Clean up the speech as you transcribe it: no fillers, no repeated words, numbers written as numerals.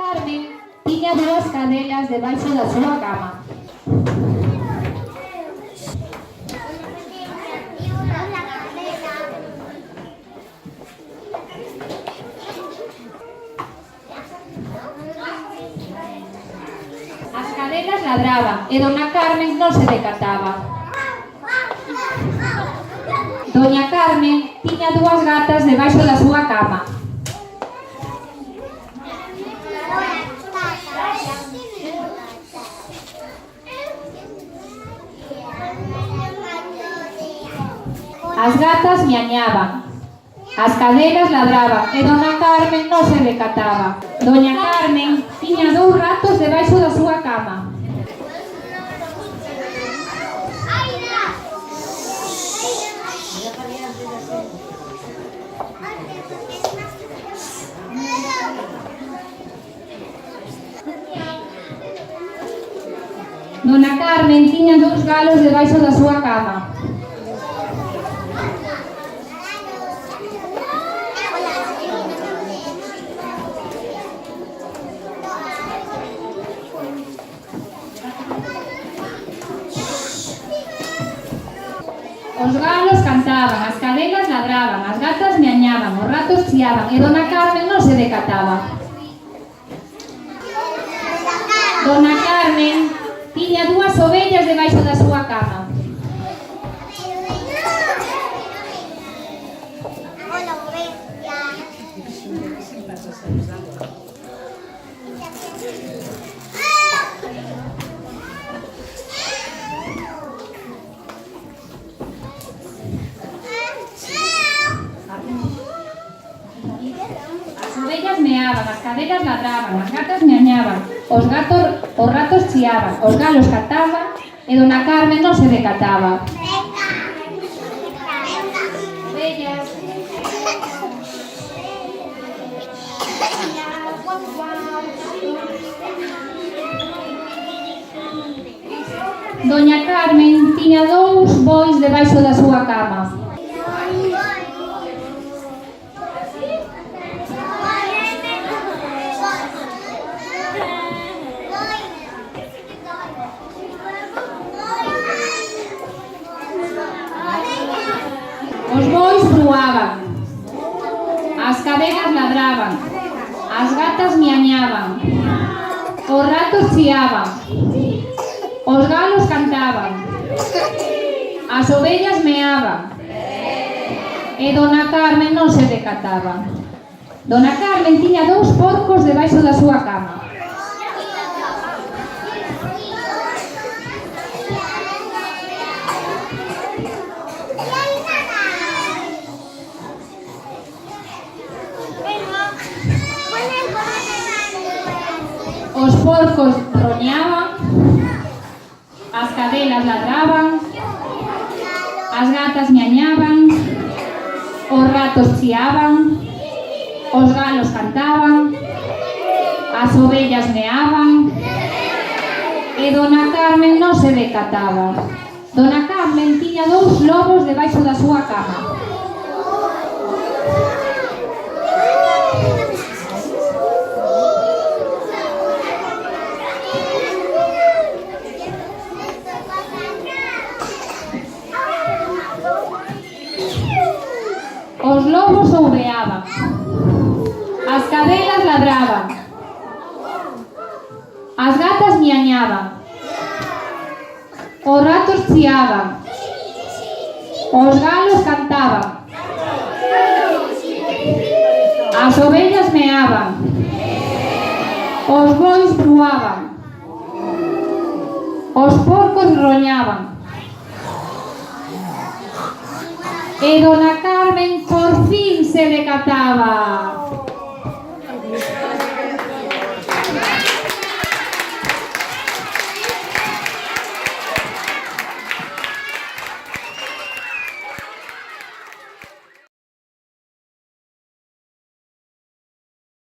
Carmen tiña dúas cadelas debaixo da súa cama. As cadelas ladraban e Dona Carmen non se decataba. Doña Carmen tiña dúas gatas debaixo da súa cama. As gatas miañaban, as cadelas ladraban e Dona Carmen non se decataba. Doña Carmen tiña dous ratos debaixo da súa cama. Dona Carmen tiña dous galos debaixo da súa cama. Os galos cantaban, as cadelas ladraban, as gatas miañaban, os ratos chiaban e Dona Carmen non se decataba. Dona Carmen tiña dúas ovellas debaixo da súa cama. As ovellas meaban, as cadelas ladraban, as gatas miañaban, os ratos chiaban, os galos cantaban e Dona Carmen non se decataba. Ovellas. Doña Carmen tiña dous bois debaixo da súa cama. Os bois bruaban, as cadelas ladraban, as gatas miañaban, os ratos chiaban, os galos cantaban, as ovellas meaban e Dona Carmen non se decataba. Dona Carmen tiña dous porcos debaixo da súa cama. Os porcos roñaban, as cadelas ladraban, as gatas miañaban, os ratos chiaban, os galos cantaban, as ovellas meaban e Dona Carmen non se decataba. Dona Carmen tiña dous lobos debaixo da súa cama. Os lobos ouveaban, as cadelas ladraban, as gatas miañaban, os ratos chiaban, os galos cantaban, as ovellas meaban, os bois bruaban, os porcos roñaban e Dona Carmen por fin se decataba.